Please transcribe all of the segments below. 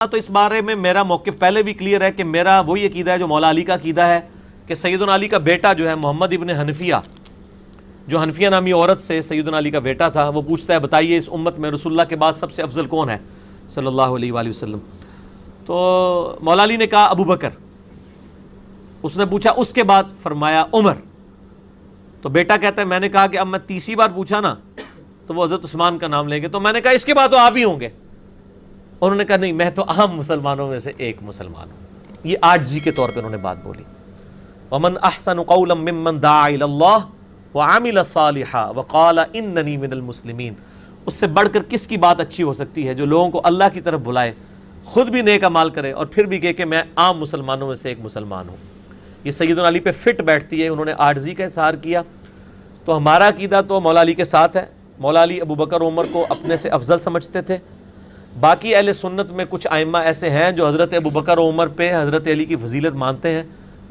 تو اس بارے میں میرا موقف پہلے بھی کلیئر ہے کہ میرا وہی عقیدہ ہے جو مولا علی کا عقیدہ ہے کہ سیدنا علی کا بیٹا جو ہے محمد ابن حنفیہ، جو حنفیہ نامی عورت سے سیدنا علی کا بیٹا تھا، وہ پوچھتا ہے بتائیے اس امت میں رسول اللہ کے بعد سب سے افضل کون ہے صلی اللہ علیہ وآلہ وسلم؟ تو مولا علی نے کہا ابو بکر۔ اس نے پوچھا اس کے بعد؟ فرمایا عمر۔ تو بیٹا کہتا ہے میں نے کہا کہ اب میں تیسری بار پوچھا نا تو وہ حضرت عثمان کا نام لیں گے، تو میں نے کہا اس کے بعد تو آپ ہی ہوں گے۔ انہوں نے کہا نہیں، میں تو عام مسلمانوں میں سے ایک مسلمان ہوں۔ یہ عاجزی کے طور پہ انہوں نے بات بولی۔ وَمَنْ أَحْسَنُ قَوْلًا مِّمَّنْ دَعَا إِلَى اللَّهِ وَعَمِلَ صَالِحًا وَقَالَ إِنَّنِي مِنَ الْمُسْلِمِينَ۔ اس سے بڑھ کر کس کی بات اچھی ہو سکتی ہے جو لوگوں کو اللہ کی طرف بلائے، خود بھی نیک اعمال کرے اور پھر بھی کہے کہ میں عام مسلمانوں میں سے ایک مسلمان ہوں۔ یہ سیدنا علی پہ فٹ بیٹھتی ہے، انہوں نے عاجزی کا اظہار کیا۔ تو ہمارا عقیدہ تو مولا علی کے ساتھ ہے۔ مولا علی ابو بکر عمر کو اپنے سے افضل سمجھتے تھے۔ باقی اہل سنت میں کچھ ائمہ ایسے ہیں جو حضرت ابو بکر و عمر پہ حضرت علی کی فضیلت مانتے ہیں۔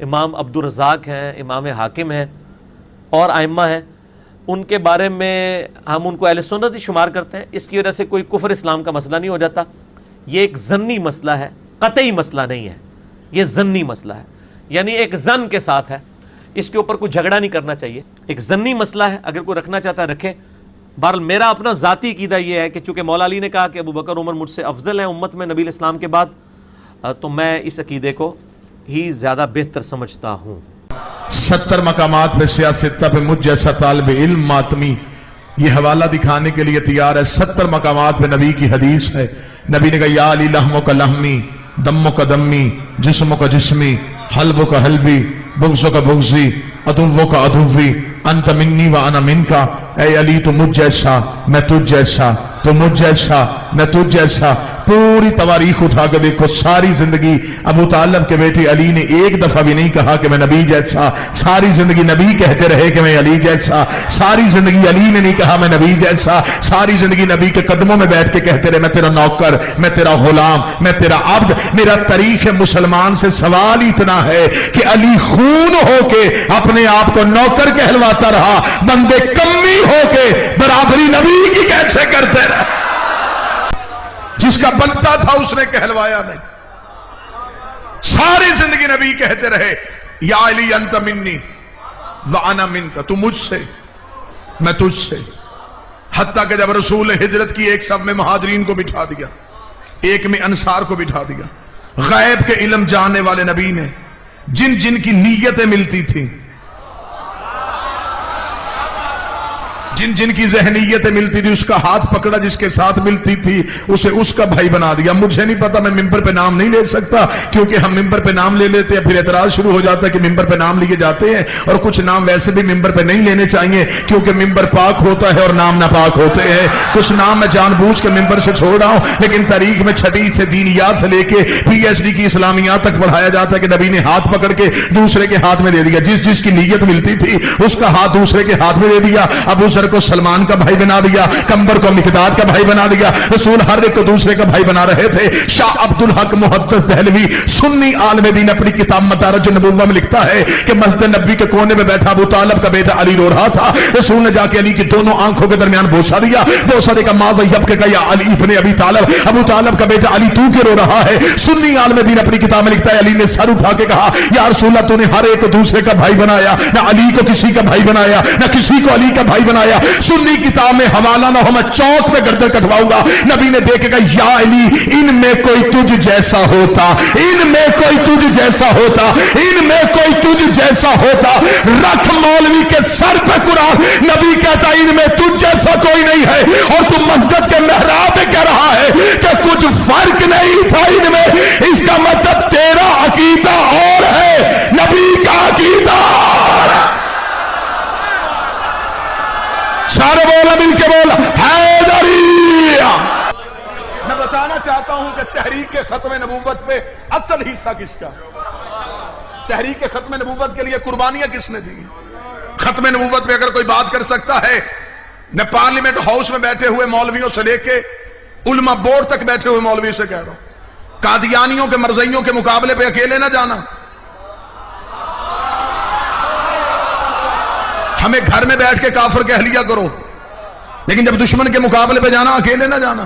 امام عبد الرزاق ہیں، امام حاکم ہیں اور ائمہ ہیں، ان کے بارے میں ہم ان کو اہل سنت ہی شمار کرتے ہیں۔ اس کی وجہ سے کوئی کفر اسلام کا مسئلہ نہیں ہو جاتا۔ یہ ایک ظنی مسئلہ ہے، قطعی مسئلہ نہیں ہے، یہ ظنی مسئلہ ہے، یعنی ایک ظن کے ساتھ ہے، اس کے اوپر کوئی جھگڑا نہیں کرنا چاہیے۔ ایک ظنی مسئلہ ہے، اگر کوئی رکھنا چاہتا ہے رکھے۔ بہرحال میرا اپنا ذاتی عقیدہ یہ ہے کہ چونکہ مولا علی نے کہا کہ ابو بکر عمر مجھ سے افضل ہیں امت میں نبی الاسلام کے بعد، تو میں اس عقیدے کو ہی زیادہ بہتر سمجھتا ہوں۔ 70 مقامات پہ سیاستہ پہ مجھ جیسا طالب علم ماتمی یہ حوالہ دکھانے کے لیے تیار ہے۔ 70 مقامات پہ نبی کی حدیث ہے۔ نبی نے کہا یا علی لحمو کا لحمی، دمو کا دمی، جسمو کا جسمی، حلبو کا حلبی، بغضو کا بغضی، عدوو کا عدوی، انت منی و انا منکا۔ اے علی تو مجھ جیسا، میں تجھ جیسا، تو مجھ جیسا، میں تجھ جیسا۔ پوری تواریخ اٹھا کے دیکھو، ساری زندگی ابو طالب کے بیٹے علی نے ایک دفعہ بھی نہیں کہا کہ میں نبی جیسا۔ ساری زندگی نبی کہتے رہے کہ میں علی جیسا۔ ساری زندگی علی نے نہیں کہا میں نبی جیسا۔ ساری زندگی نبی کے قدموں میں بیٹھ کے کہتے رہے میں تیرا نوکر، میں تیرا غلام، میں تیرا عبد۔ میرا تاریخ مسلمان سے سوال اتنا ہے کہ علی خون ہو کے اپنے آپ کو نوکر کہلواتا رہا، بندے کمی ہو کے برابری نبی کی کیسے کرتے رہے؟ جس کا بنتا تھا اس نے کہلوایا نہیں۔ ساری زندگی نبی کہتے رہے یا علی انت منی وانا منک، تو مجھ سے میں تجھ سے۔ حتیٰ کہ جب رسول ہجرت کی ایک صف میں مہاجرین کو بٹھا دیا، ایک میں انصار کو بٹھا دیا، غیب کے علم جاننے والے نبی نے جن جن کی نیتیں ملتی تھیں، جن جن کی ذہنیتیں ملتی تھی، اس کا ہاتھ پکڑا، جس کے ساتھ ملتی تھی اسے اس کا بھائی بنا دیا۔ مجھے نہیں پتا، میں ممبر پہ نام نہیں لے سکتا، کیونکہ ہم ممبر پہ نام لے لیتے ہیں پھر اعتراض شروع ہو جاتا ہے کہ ممبر پہ نام لیے جاتے ہیں، اور کچھ نام ویسے بھی ممبر پہ نہیں لینے چاہیے کیونکہ ممبر پاک ہوتا ہے اور نام ناپاک ہوتے ہیں۔ کچھ نام میں جان بوجھ کے ممبر سے چھوڑ رہا ہوں، لیکن تاریخ میں چھٹی سے دینیات سے لے کے پی ایچ ڈی کی اسلامیات تک پڑھایا جاتا ہے کہ نبی نے ہاتھ پکڑ کے دوسرے کے ہاتھ میں دے دیا، جس جس کی نیت ملتی تھی اس کا ہاتھ دوسرے کے ہاتھ میں دے دیا۔ ابو ذر کو سلمان کا بھائی بنا دیا، کمبر کو مقداد کا بھائی بنا دیا، رسول ہر ایک کو دوسرے کا بھائی بنا رہے تھے۔ شاہ عبد الحق محدث دہلوی سنی عالم دین اپنی کتاب مدارج النبوہ میں لکھتا ہے کہ مسجد نبوی کے کونے میں بیٹھا ابو طالب کا بیٹا علی رو رہا تھا۔ رسول نے جا کے علی کی دونوں آنکھوں کے درمیان بوسہ دیا، بوسہ دے کر ماذا یبکی کا یا علی ابن ابی طالب، ابو طالب کا بیٹا علی تو کیوں رو رہا ہے؟ سنی عالم دین اپنی کتاب میں لکھتا ہے علی نے سر اٹھا کے کہا یا رسول اللہ تو نے ہر ایک کو دوسرے کا بھائی بنایا، نہ علی کو کسی کا بھائی بنایا نہ کسی کو علی کا بھائی بنایا۔ سنی کتاب میں حوالہ نہ ہو، میں چوک میں گردن کٹواؤں گا۔ نبی نے دیکھے گا یا علی ان میں کوئی تجھ جیسا ہوتا، ان میں کوئی تجھ جیسا ہوتا، ان میں کوئی تجھ جیسا ہوتا، رکھ مولوی کے سر پہ قرآن۔ نبی کہتا ان میں تجھ جیسا کوئی نہیں ہے، اور تو مسجد کے محراب میں کہہ رہا ہے کہ کچھ فرق نہیں تھا ان میں۔ اس کا مطلب تیرا عقیدہ اور ہے، نبی کا عقیدہ اور ہے۔ سارے بولا مل کے بولا حیدری۔ میں بتانا چاہتا ہوں کہ تحریک ختم نبوت پہ اصل حصہ کس کا؟ تحریک ختم نبوت کے لیے قربانیاں کس نے دی؟ ختم نبوت پہ اگر کوئی بات کر سکتا ہے، میں پارلیمنٹ ہاؤس میں بیٹھے ہوئے مولویوں سے لے کے علماء بورڈ تک بیٹھے ہوئے مولوی سے کہہ رہا ہوں، قادیانیوں کے مرزائیوں کے مقابلے پہ اکیلے نہ جانا۔ ہمیں گھر میں بیٹھ کے کافر کہہ لیا کرو، لیکن جب دشمن کے مقابلے پہ جانا اکیلے نہ جانا۔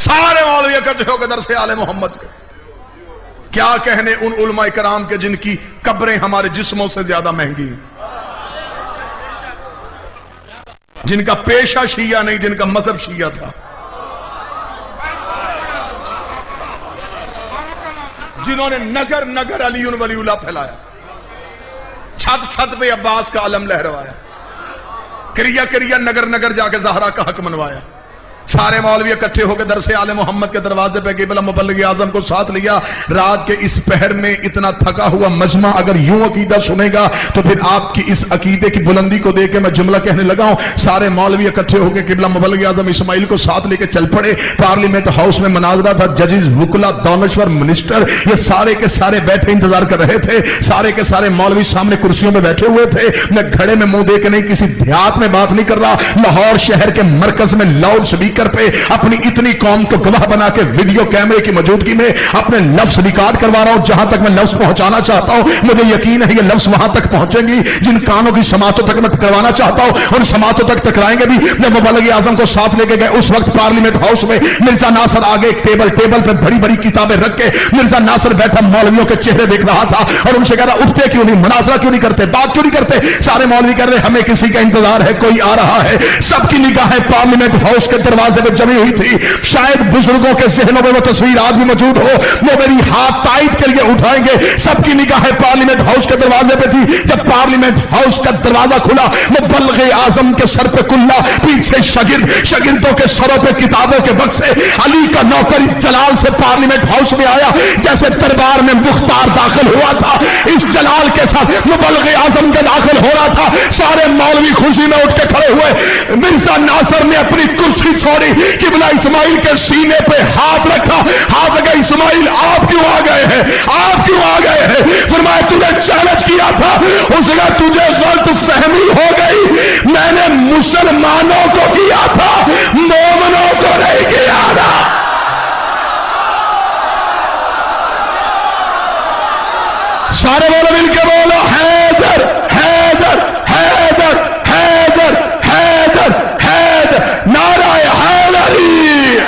سارے مولوی اکٹھے ہو کے درس آل محمد کے. کیا کہنے ان علماء کرام کے جن کی قبریں ہمارے جسموں سے زیادہ مہنگی ہیں, جن کا پیشہ شیعہ نہیں, جن کا مذہب شیعہ تھا, جنہوں نے نگر نگر علی ولی اللہ پھیلایا, چھت چھت پہ عباس کا علم لہروایا, کریا کریا نگر نگر جا کے زہرا کا حق منوایا. سارے مولوی اکٹھے ہو کے درس آل محمد کے دروازے پہ قبلہ مبلغ اعظم کو ساتھ لیا. رات کے اس پہر میں اتنا تھکا ہوا مجمع اگر یوں عقیدہ سنے گا تو پھر آپ کی اس عقیدے کی بلندی کو دیکھ کے میں جملہ کہنے لگا ہوں. سارے مولوی اکٹھے ہو کے قبلہ مبلغ اعظم اسماعیل کو ساتھ لے کے چل پڑے. پارلیمنٹ ہاؤس میں مناظرہ تھا, ججز, وکلا, دانشور, منسٹر, یہ سارے کے سارے بیٹھے انتظار کر رہے تھے. سارے کے سارے مولوی سامنے کرسیوں میں بیٹھے ہوئے تھے. میں گھڑے میں منہ دے کے نہیں, کسی دیہات میں بات نہیں کر رہا, لاہور شہر کے مرکز میں لاؤڈ سپیکر پہ اپنی اتنی قوم کو گواہ بنا کے ویڈیو کیمرے کی موجودگی میں اپنے لفظ ریکارڈ کروا رہا ہوں. جہاں تک میں لفظ پہنچانا چاہتا ہوں مجھے یقین ہے یہ لفظ وہاں تک پہنچیں گی. جن کانوں کی سماعتوں تک میں ٹکروانا چاہتا ہوں ان سماعتوں تک ٹکرائیں گے بھی. جب مبلغ اعظم کو ساتھ لے کے گئے اس وقت پارلیمنٹ ہاؤس میں مرزا ناصر آگے ایک ٹیبل پہ بڑی بڑی کتابیں رکھ کے مرزا ناصر بیٹھا مولویوں کے چہرے دیکھ رہا تھا اور ان سے کہہ رہا اٹھتے کیوں نہیں, مناظرہ کیوں نہیں کرتے, بات کیوں نہیں کرتے. سارے مولوی کہہ رہے ہمیں کسی کا انتظار ہے, کوئی آ رہا ہے. سب کی نگاہیں پارلیمنٹ ہاؤس کے دروازے پہ جمی ہوئی تھی. شاید بزرگوں کے ذہنوں میں وہ تصویر آج بھی موجود ہو, وہ میری ہاتھ تائید کے لیے اٹھائیں گے. سب کی نگاہیں پارلیمنٹ ہاؤس کے دروازے پہ تھی. جب پارلیمنٹ ہاؤس کا دروازہ کھلا مبلغ اعظم کے سر پہ کلا, پیچھے شاگردوں کے سروں پہ کتابوں کے بکسے, علی کا نوکر جلال سے پارلیمنٹ ہاؤس میں آیا جیسے دربار میں مختار داخل ہوا تھا. اس جلال کے ساتھ مبلغ اعظم کے داخل ہو رہا تھا. سارے مولوی خوشی میں اٹھ کے کھڑے ہوئے. مرزا ناصر نے اپنی کرسی چھوڑی, قبلہ اسماعیل کے سینے پہ ہاتھ رکھا, ہاتھ لگا, اسماعیل آپ کیوں آ گئے ہیں, آپ کیوں آ گئے ہیں. فرمایا تجھے چیلنج کیا تھا, اس نے تجھے غلط فہمی ہو گئی, میں نے مسلمانوں کو کیا تھا, مومنوں کو نہیں کیا تھا. سارے بولو مل کے بولو حیدر حیدر حیدر حیدر حیدر حیدر, نعرہ حیدری.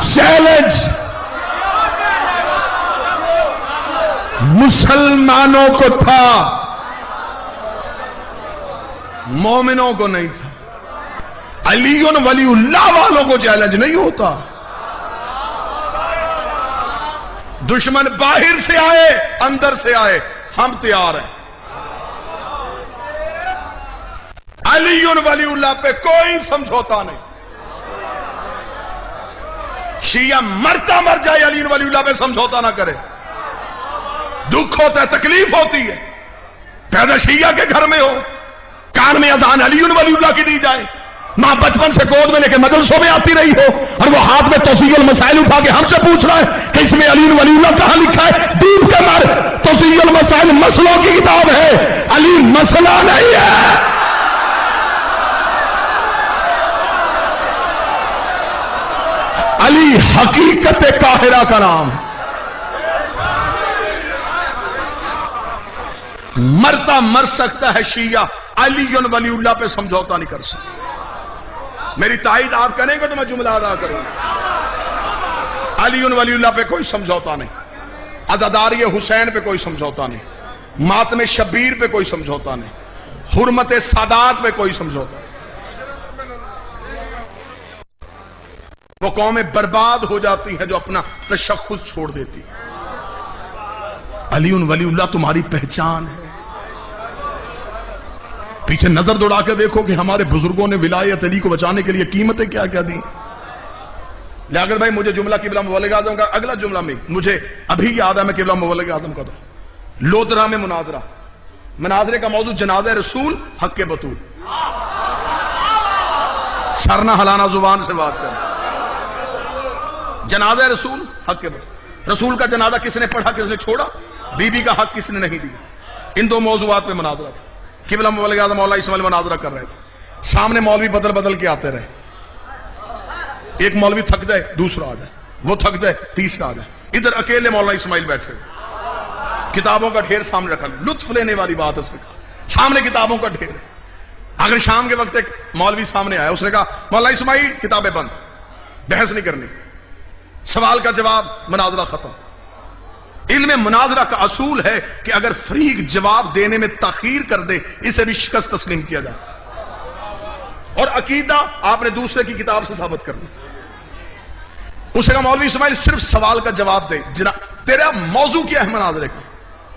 چیلنج مسلمانوں کو تھا, مومنوں کو نہیں تھا. علی ولی اللہ والوں کو چیلنج نہیں ہوتا. دشمن باہر سے آئے اندر سے آئے ہم تیار ہیں. علی ولی اللہ پہ کوئی سمجھوتا نہیں. شیعہ مرتا مر جائے علی ولی اللہ پہ سمجھوتا نہ کرے. دکھ ہوتا ہے, تکلیف ہوتی ہے, پیدا شیعہ کے گھر میں ہو, کان میں اذان علی ولی اللہ کی دی جائے, ماں بچپن سے گود میں لے کے مدرسوں میں آتی رہی ہو اور وہ ہاتھ میں توضیح المسائل اٹھا کے ہم سے پوچھ رہا ہے کہ اس میں علی ولی اللہ کہاں لکھا ہے. ڈوب کے مر, توضیح المسائل مسئلوں کی کتاب ہے, علی مسئلہ نہیں ہے. علی حقیقت قاہرہ کا نام. مرتا مر سکتا ہے شیعہ, علی ولی اللہ پہ سمجھوتا نہیں کر سکتا. میری تائید آپ کریں گے تو میں جملہ ادا کروں گا. علی ولی اللہ پہ کوئی سمجھوتا نہیں, عزاداری حسین پہ کوئی سمجھوتا نہیں, ماتم شبیر پہ کوئی سمجھوتا نہیں, حرمت سادات پہ کوئی سمجھوتا نہیں. وہ قومیں برباد ہو جاتی ہیں جو اپنا تشخص چھوڑ دیتی. علی ولی اللہ تمہاری پہچان ہے. پیچھے نظر دوڑا کے دیکھو کہ ہمارے بزرگوں نے ولایت علی کو بچانے کے لیے قیمتیں کیا کیا دی. لیاقت بھائی مجھے جملہ قبلہ مبلغ اعظم کا اگلا جملہ میں مجھے ابھی یاد ہے, میں قبلہ مبلغ اعظم کا دوں. لودرا میں مناظرے کا موضوع جنازہ رسول حق کے بطول. سر نہ ہلانا, زبان سے بات کرنا. جنازہ رسول حق کے بطول. رسول کا جنازہ کس نے پڑھا, کس نے چھوڑا, بی بی کا حق کس نے نہیں دیا. ان دو موضوعات پہ مناظرہ تھا. قبلہ مبلغ اعظم مولا اسماعیل مناظرہ کر رہے تھے. سامنے مولوی بدل کے آتے رہے. ایک مولوی تھک جائے دوسرا آ جائے, وہ تھک جائے تیسرا آ جائے. ادھر اکیلے مولا اسماعیل بیٹھے, کتابوں کا ڈھیر سامنے رکھا. لطف لینے والی بات ہے, سامنے کتابوں کا ڈھیر. مگر شام کے وقت ایک مولوی سامنے آیا, اس نے کہا مولانا اسماعیل کتابیں بند, بحث نہیں کرنی, سوال کا جواب, مناظرہ ختم. علم مناظرہ کا اصول ہے کہ اگر فریق جواب دینے میں تاخیر کر دے اسے بھی شکست تسلیم کیا جائے, اور عقیدہ آپ نے دوسرے کی کتاب سے ثابت کرنا. اسے کہا مولوی اسماعیل صرف سوال کا جواب دے, تیرا موضوع کیا ہے مناظرے کا؟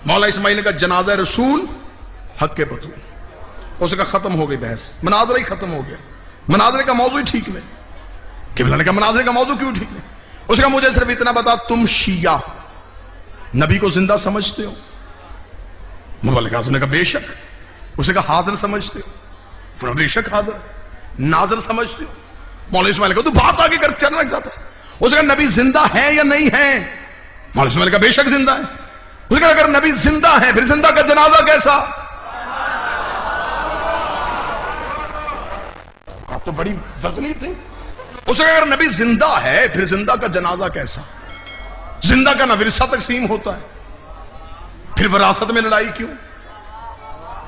مولانا اسماعیل نے کہا جنازہ رسول حق کے بطول. اسے کہا ختم ہو گئی بحث, مناظرہ ہی ختم ہو گیا, مناظرے کا موضوع ہی ٹھیک نہیں. قبلہ نے کہا مناظرے کا موضوع کیوں ٹھیک نہیں؟ اسے کہا مجھے صرف اتنا بتا, تم شیعہ نبی کو زندہ سمجھتے ہو؟ مبلغ اعظم نے کہا بے شک. اسے کہا حاضر سمجھتے ہو؟ بے شک حاضر. ناظر سمجھتے ہو؟ مولانا اسماعیل نے کہا تو بات آگے کر چلنا لگ جاتا. اسے کہا نبی زندہ ہے یا نہیں ہے؟ مولانا اسماعیل نے کہا بے شک زندہ ہے. اسے کہا اگر نبی زندہ ہے پھر زندہ کا جنازہ کیسا؟ آپ تو بڑی وزنی تھی. اسے کہا اگر نبی زندہ ہے پھر زندہ کا جنازہ کیسا؟ زندہ کا نہ ورثہ تقسیم ہوتا ہے, پھر وراثت میں لڑائی کیوں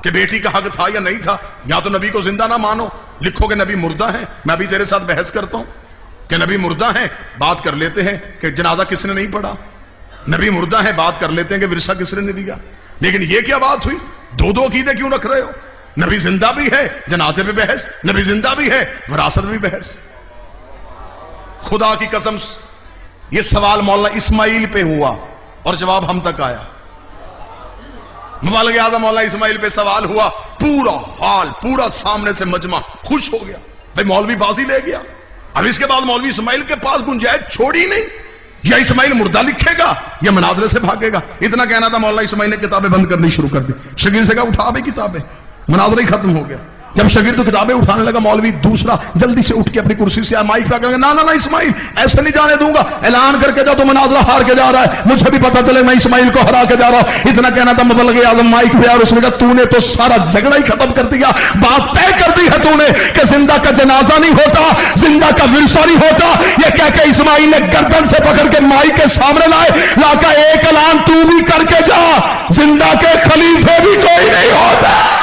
کہ بیٹی کا حق تھا یا نہیں تھا؟ یا تو نبی کو زندہ نہ مانو, لکھو کہ نبی مردہ ہیں, میں ابھی تیرے ساتھ بحث کرتا ہوں کہ نبی مردہ ہیں, بات کر لیتے ہیں کہ جنازہ کس نے نہیں پڑھا. نبی مردہ ہیں, بات کر لیتے ہیں کہ ورثہ کس نے نہیں دیا. لیکن یہ کیا بات ہوئی, دو عقیدے کیوں رکھ رہے ہو؟ نبی زندہ بھی ہے جنازے پہ بحث, نبی زندہ بھی ہے وراثت بھی بحث. خدا کی قسم یہ سوال مولانا اسماعیل پہ ہوا اور جواب ہم تک آیا. مبلغ اعظم مولانا اسماعیل پہ سوال ہوا, پورا حال پورا سامنے سے مجمع خوش ہو گیا, بھائی مولوی بازی لے گیا. اب اس کے بعد مولوی اسماعیل کے پاس گنجائش چھوڑی نہیں, یا اسماعیل مردہ لکھے گا یا مناظرے سے بھاگے گا. اتنا کہنا تھا, مولانا اسماعیل نے کتابیں بند کرنی شروع کر دی. شاگرد سے کہا اٹھا بھی کتابیں, مناظرہ ہی ختم ہو گیا. جب شاگرد کتابیں اٹھانے لگا, مولوی دوسرا جلدی سے اٹھ کے اپنی کرسی سے مائک پہ کہا نا اسماعیل ایسے نہیں جانے دوں گا, اعلان کر کے جا تو مناظرہ ہار کے جا رہا ہے, مجھے بھی پتا چلے میں اسماعیل کو ہرا کے جا رہا ہوں. اتنا کہنا تھا, مبلغ اعظم مائک پہ اور اس نے کہا تو نے تو سارا جھگڑا ہی ختم کر دیا, بات طے کر دی ہے تو نے کہ زندہ کا جنازہ نہیں ہوتا, زندہ کا ورثہ نہیں ہوتا. یہ کہہ کے اسماعیل نے گردن سے پکڑ کے مائک کے سامنے لائے, لا کا ایک اعلان تو بھی کر کے جا, زندہ کے خلیفے بھی کوئی نہیں ہوتا.